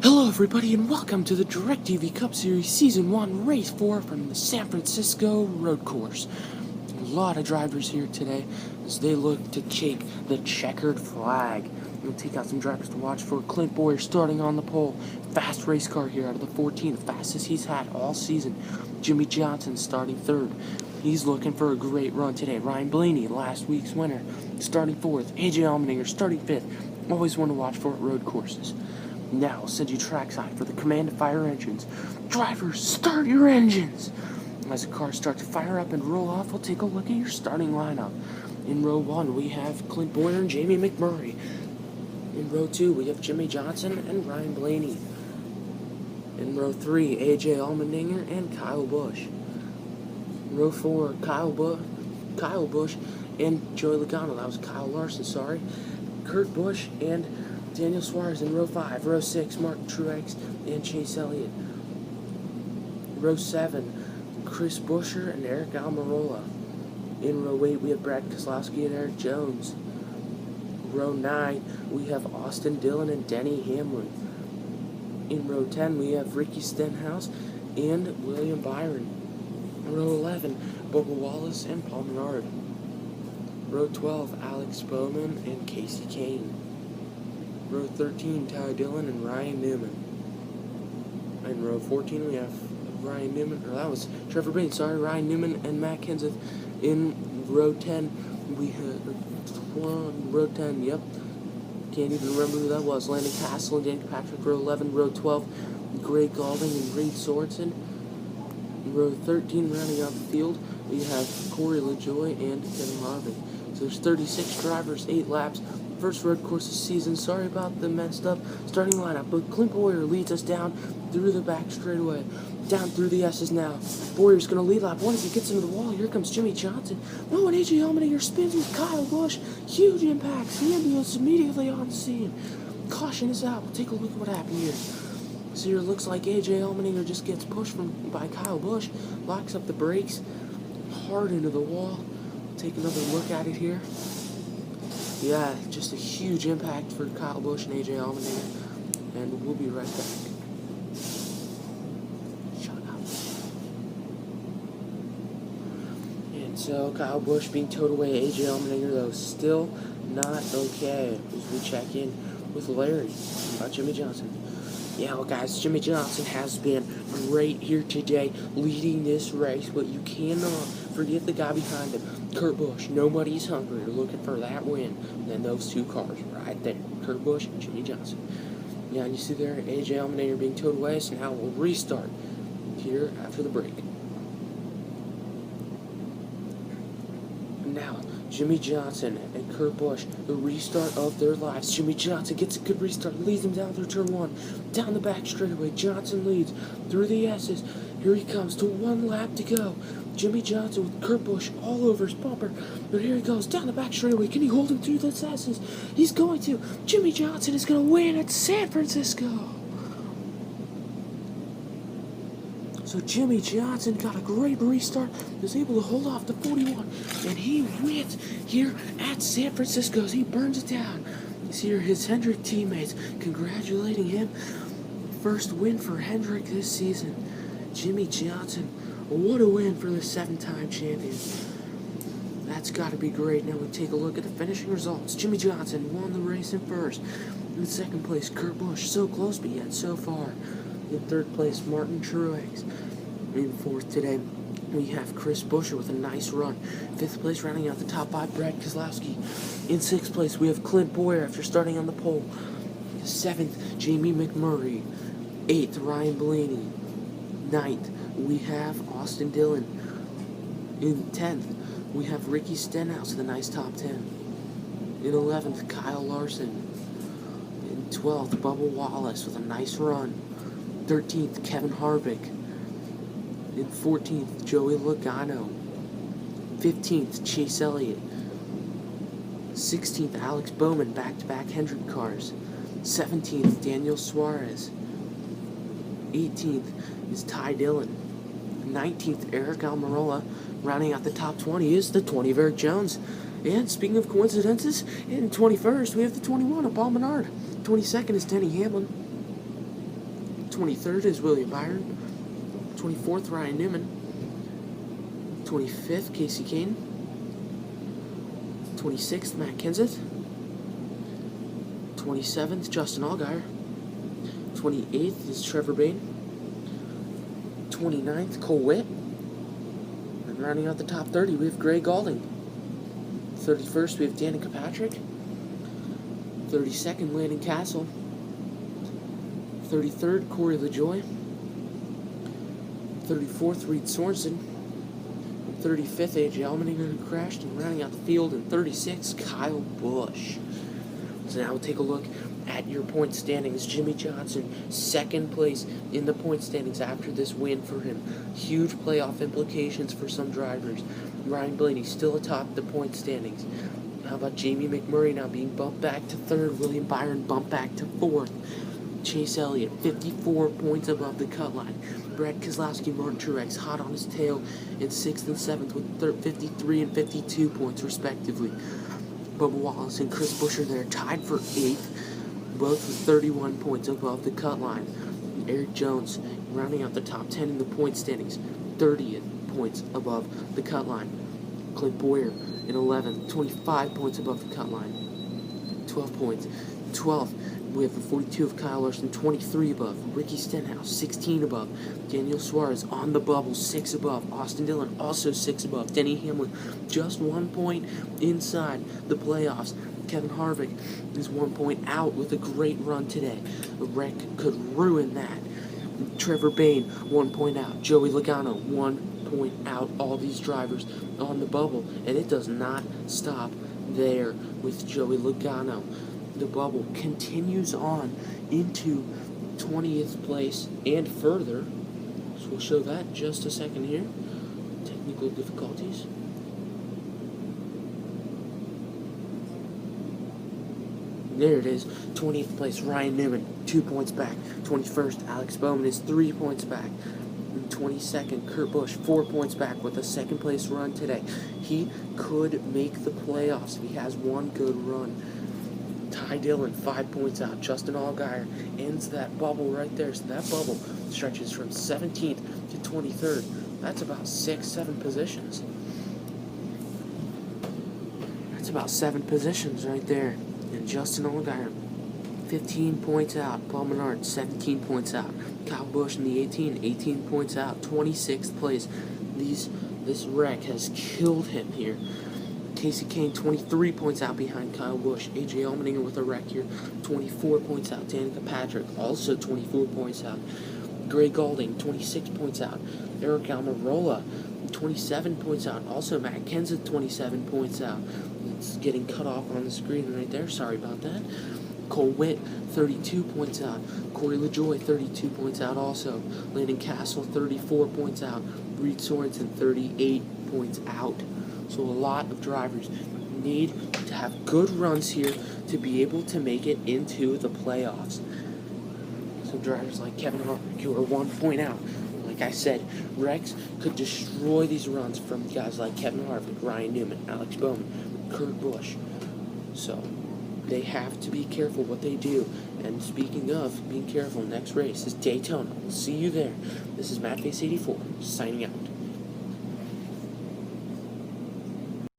Hello everybody and welcome to the Directv Cup Series Season 1 Race 4 from the San Francisco Road Course. A lot of drivers here today as they look to take the checkered flag. We'll take out some drivers to watch for. Clint Boyer starting on the pole. Fast race car here out of the 14, the fastest he's had all season. Jimmy Johnson starting third. He's looking for a great run today. Ryan Blaney, last week's winner, starting fourth. AJ Allmendinger starting fifth. Always one to watch for at road courses. Now, I'll send you trackside for the command to fire engines. Drivers, start your engines! As the cars start to fire up and roll off, we'll take a look at your starting lineup. In row 1, we have Clint Boyer and Jamie McMurray. In row 2, we have Jimmy Johnson and Ryan Blaney. In row 3, AJ Allmendinger and Kyle Busch. In row 4, Kyle Busch and Joey Logano. That was Kyle Larson, sorry. Kurt Busch and Daniel Suarez. In row 5, row 6, Martin Truex and Chase Elliott. Row 7, Chris Buescher and Eric Almirola. In row 8, we have Brad Keselowski and Eric Jones. Row 9, we have Austin Dillon and Denny Hamlin. In row 10, we have Ricky Stenhouse and William Byron. In row 11, Bubba Wallace and Paul Menard. Row 12, Alex Bowman and Casey Kane. Row 13, Ty Dillon and Ryan Newman. In row 14, we have Ryan Newman, or that was Trevor Bayne, sorry, Ryan Newman and Matt Kenseth. In row 10, we have, row 10, yep, can't even remember who that was, Landon Castle and Dan Patrick. Row 11, row 12, Greg Galding and Reed Sorensen. In row 13, rounding out the field, we have Corey LaJoie and Kevin Harvick. So there's 36 drivers, 8 laps. First road course of the season. Sorry about the messed up starting lineup, but Clint Boyer leads us down through the back straightaway, down through the S's now. Boyer's going to lead lap 1 as he gets into the wall. Here comes Jimmy Johnson. No, and AJ Allmendinger spins with Kyle Busch. Huge impacts. The ambulance immediately on the scene. Caution is out. We'll take a look at what happened here. So here it looks like AJ Allmendinger just gets pushed by Kyle Busch, locks up the brakes, hard into the wall. Take another look at it here. Yeah, just a huge impact for Kyle Busch and AJ Allmendinger. And we'll be right back. Shut up. And so Kyle Busch being towed away. AJ Allmendinger, though, still not okay. As we check in with Larry about Jimmy Johnson. Yeah, well, guys, Jimmy Johnson has been great here today, leading this race, but you cannot forget the guy behind him, Kurt Busch. Nobody's hungrier looking for that win than those two cars right there, Kurt Busch and Jimmy Johnson. Yeah, and you see there, AJ Allmendinger being towed away, so now we'll restart here after the break. Now, Jimmy Johnson and Kurt Busch, the restart of their lives. Jimmy Johnson gets a good restart, leads them down through turn 1, down the back straightaway. Johnson leads through the S's. Here he comes to 1 lap to go. Jimmy Johnson with Kurt Busch all over his bumper. But here he goes down the back straightaway. Can he hold him through the S's? He's going to. Jimmy Johnson is going to win at San Francisco. So Jimmy Johnson got a great restart, was able to hold off the 41, and he wins here at San Francisco as he burns it down. You see here his Hendrick teammates congratulating him. First win for Hendrick this season. Jimmy Johnson, what a win for the 7-time champion. That's got to be great. Now we take a look at the finishing results. Jimmy Johnson won the race in first. In second place, Kurt Busch, so close but yet so far. In third place, Martin Truex. In fourth today, we have Chris Buescher with a nice run. Fifth place, rounding out the top 5, Brad Keselowski. In sixth place, we have Clint Boyer after starting on the pole. Seventh, Jamie McMurray. Eighth, Ryan Blaney. Ninth, we have Austin Dillon. In 10th, we have Ricky Stenhouse with a nice top 10. In 11th, Kyle Larson. In 12th, Bubba Wallace with a nice run. 13th, Kevin Harvick. In 14th, Joey Logano. 15th, Chase Elliott. 16th, Alex Bowman, back-to-back Hendrick cars. 17th, Daniel Suarez. 18th is Ty Dillon. 19th, Eric Almirola. Rounding out the top 20 is the 20 of Eric Jones. And speaking of coincidences, in 21st, we have the 21 of Paul Menard. 22nd is Denny Hamlin. 23rd is William Byron. 24th, Ryan Newman. 25th, Casey Kane. 26th, Matt Kenseth. 27th, Justin Allgaier. 28th is Trevor Bayne. 29th, Cole Witt. And rounding out the top 30, we have Greg Galding. 31st, we have Danica Patrick. 32nd, Landon Castle. 33rd, Corey LaJoie. 34th, Reed Sorensen. 35th, AJ Allmendinger, who crashed, and rounding out the field in 36th, Kyle Busch. So now we'll take a look at your point standings. Jimmy Johnson, second place in the point standings after this win for him. Huge playoff implications for some drivers. Ryan Blaney still atop the point standings. How about Jamie McMurray now being bumped back to third? William Byron bumped back to fourth. Chase Elliott, 54 points above the cut line. Brad Keselowski, Martin Truex hot on his tail in 6th and 7th with 53 and 52 points respectively. Bubba Wallace and Chris Buescher there tied for 8th, both with 31 points above the cut line. And Eric Jones rounding out the top 10 in the point standings, 30th points above the cut line. Clint Boyer in 11th, 25 points above the cut line, 12 points. 12th, we have the 42 of Kyle Larson, 23 above. Ricky Stenhouse, 16 above. Daniel Suarez on the bubble, 6 above. Austin Dillon, also 6 above. Denny Hamlin, just 1 point inside the playoffs. Kevin Harvick is 1 point out with a great run today. A wreck could ruin that. Trevor Bayne, 1 point out. Joey Logano, 1 point out. All these drivers on the bubble. And it does not stop there with Joey Logano. The bubble continues on into 20th place and further. So we'll show that in just a second here. Technical difficulties. There it is. 20th place, Ryan Newman, 2 points back. 21st, Alex Bowman is 3 points back. And 22nd, Kurt Busch, 4 points back with a second place run today. He could make the playoffs if he has one good run. Ty Dillon, 5 points out. Justin Allgaier ends that bubble right there. So that bubble stretches from 17th to 23rd. That's about 6-7 positions. That's about 7 positions right there. And Justin Allgaier, 15 points out. Paul Menard, 17 points out. Kyle Busch in the 18 points out. 26th place. This wreck has killed him here. Casey Kane, 23 points out behind Kyle Busch. AJ Allmendinger with a wreck here, 24 points out. Danica Patrick, also 24 points out. Greg Galding, 26 points out. Eric Almirola, 27 points out. Also Matt Kenseth, 27 points out. It's getting cut off on the screen right there. Sorry about that. Cole Witt, 32 points out. Corey LaJoie, 32 points out also. Landon Castle, 34 points out. Reed Sorensen, 38 points out. So a lot of drivers need to have good runs here to be able to make it into the playoffs. So drivers like Kevin Harvick, who are 1 point out, like I said, wrecks could destroy these runs from guys like Kevin Harvick, Ryan Newman, Alex Bowman, Kurt Busch. So they have to be careful what they do. And speaking of being careful, next race is Daytona. We'll see you there. This is MattFace84 signing out.